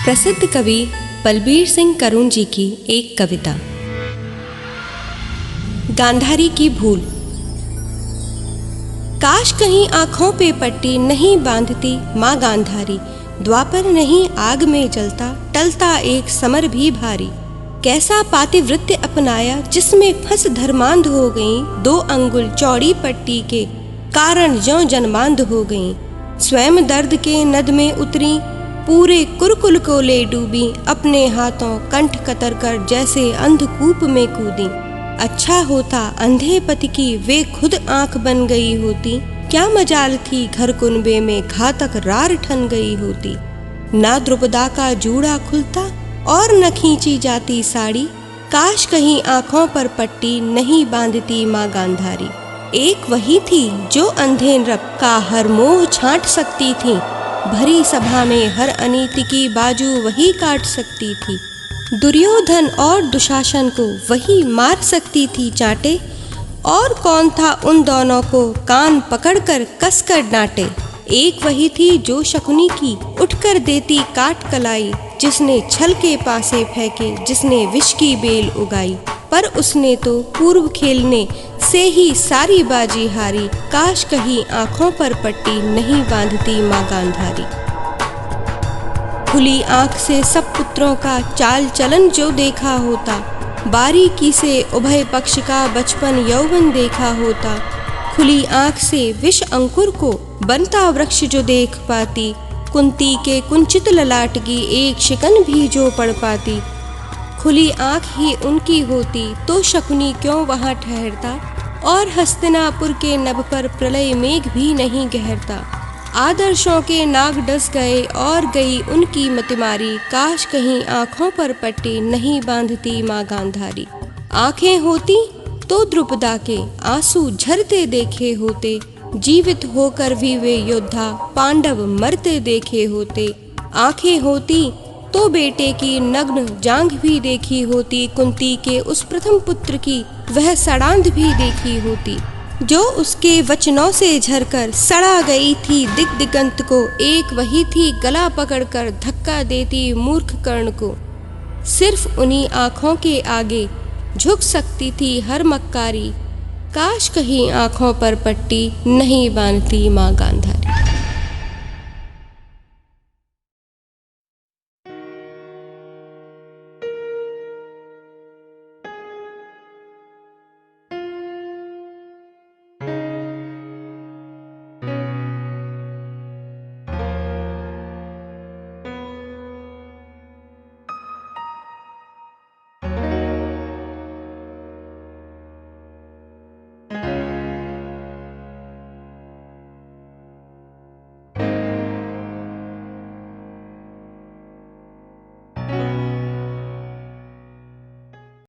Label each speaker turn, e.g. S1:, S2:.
S1: प्रसिद्ध कवि बलबीर सिंह करुण जी की एक कविता। गांधारी की भूल। काश कहीं आँखों पे पट्टी नहीं बांधती माँ गांधारी, द्वापर नहीं आग में जलता, टलता एक समर भी भारी। कैसा पातिव्रत्य अपनाया जिसमें फंस धर्मांध हो गईं, 2 अंगुल चौड़ी पट्टी के कारण ज्यों जन्मांध हो गईं। स्वयं दर्द के नद में उतरी, पूरे कुरकुल को ले डूबी, अपने हाथों कंठ कतर कर जैसे अंधकूप में कूदी। अच्छा होता अंधे पति की वे खुद आंख बन गई होती, क्या मजाल थी घर कुनबे में घातक रार ठन गई होती। ना द्रुपदा का जूड़ा खुलता और न खींची जाती साड़ी, काश कहीं आँखों पर पट्टी नहीं बांधती माँ गांधारी। एक वही थी जो अंधे नृप का हर मोह छांट सकती थी, भरी सभा में हर अनीति की बाजू वही काट सकती थी। दुर्योधन और दुशासन को वही मार सकती थी चांटे, और कौन था उन दोनों को कान पकड़कर कसकर डांटे। एक वही थी जो शकुनी की उठकर देती काट कलाई, जिसने छल के पासे फेंके, जिसने विष की बेल उगाई। पर उसने तो पूर्व खेलने से ही सारी बाजी हारी, काश कहीं आँखों पर पट्टी नहीं बांधती माँ गांधारी। खुली आँख से सब पुत्रों का चाल चलन जो देखा होता, बारीकी से उभय पक्ष का बचपन यौवन देखा होता। खुली आँख से विष अंकुर को बनता वृक्ष जो देख पाती, कुंती के कुंचित ललाट की एक शिकन भी जो पढ़ पाती। खुली आँख ही उनकी होती तो शकुनी क्यों वहाँ ठहरता, और हस्तिनापुर के नभ पर प्रलय मेघ भी नहीं गहरता। आदर्शों के नाग डस गए और गई उनकी मतिमारी, काश कहीं आँखों पर पट्टी नहीं बांधती माँ गांधारी। आँखें होती तो द्रुपदा के आंसू झरते देखे होते, जीवित होकर भी वे योद्धा पांडव मरते देखे होते। आँखें होती तो बेटे की नग्न जांघ भी देखी होती, कुंती के उस प्रथम पुत्र की वह सड़ांध भी देखी होती, जो उसके वचनों से झरकर सड़ा गई थी दिग दिगंत को। एक वही थी गला पकड़कर धक्का देती मूर्ख कर्ण को, सिर्फ उन्हीं आँखों के आगे झुक सकती थी हर मक्कारी, काश कहीं आँखों पर पट्टी नहीं बांधती माँ गांधारी।